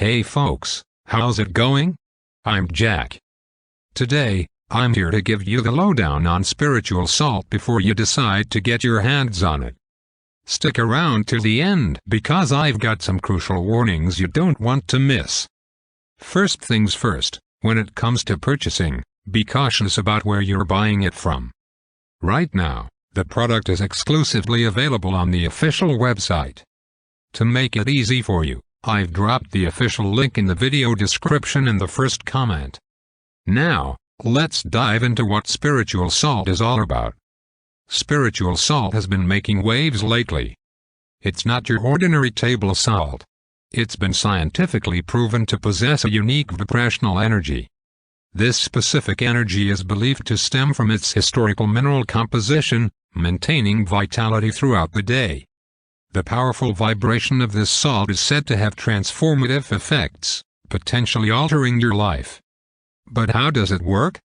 Hey folks, how's it going? I'm Jack. Today, I'm here to give you the lowdown on spiritual salt before you decide to get your hands on it. Stick around till the end because I've got some crucial warnings you don't want to miss. First things first, when it comes to purchasing, be cautious about where you're buying it from. Right now, the product is exclusively available on the official website. To make it easy for you, I've dropped the official link in the video description in the first comment. Now, let's dive into what spiritual salt is all about. Spiritual salt has been making waves lately. It's not your ordinary table salt. It's been scientifically proven to possess a unique vibrational energy. This specific energy is believed to stem from its historical mineral composition, maintaining vitality throughout the day. The powerful vibration of this salt is said to have transformative effects, potentially altering your life. But how does it work?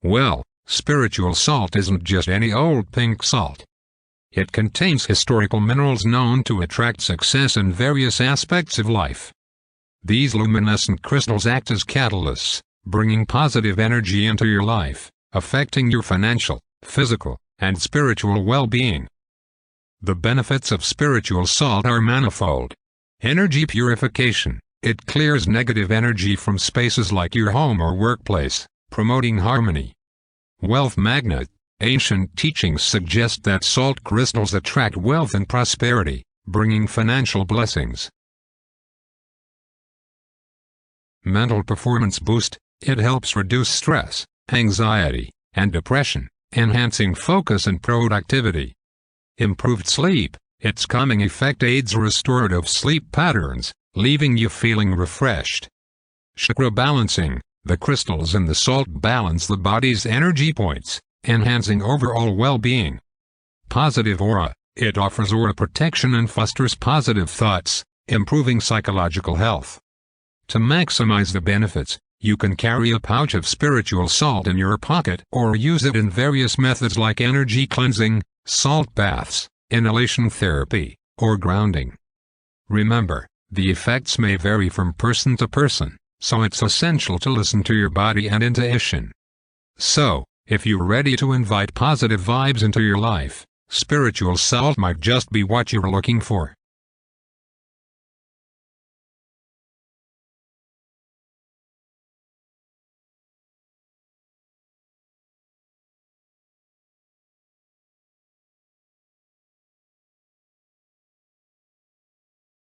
Well, spiritual salt isn't just any old pink salt. It contains historical minerals known to attract success in various aspects of life. These luminescent crystals act as catalysts, bringing positive energy into your life, affecting your financial, physical, and spiritual well-being. The benefits of spiritual salt are manifold. Energy purification. It clears negative energy from spaces like your home or workplace, promoting harmony. Wealth magnet. Ancient teachings suggest that salt crystals attract wealth and prosperity, bringing financial blessings. Mental performance boost. It helps reduce stress, anxiety, and depression, enhancing focus and productivity. Improved sleep. Its calming effect aids restorative sleep patterns, leaving you feeling refreshed. Chakra balancing. The crystals in the salt balance the body's energy points, enhancing overall well-being. Positive aura. It offers aura protection and fosters positive thoughts, improving psychological health. To maximize the benefits, you can carry a pouch of spiritual salt in your pocket or use it in various methods like energy cleansing, salt baths, inhalation therapy, or grounding. Remember, the effects may vary from person to person, so it's essential to listen to your body and intuition. So, if you're ready to invite positive vibes into your life, spiritual salt might just be what you're looking for.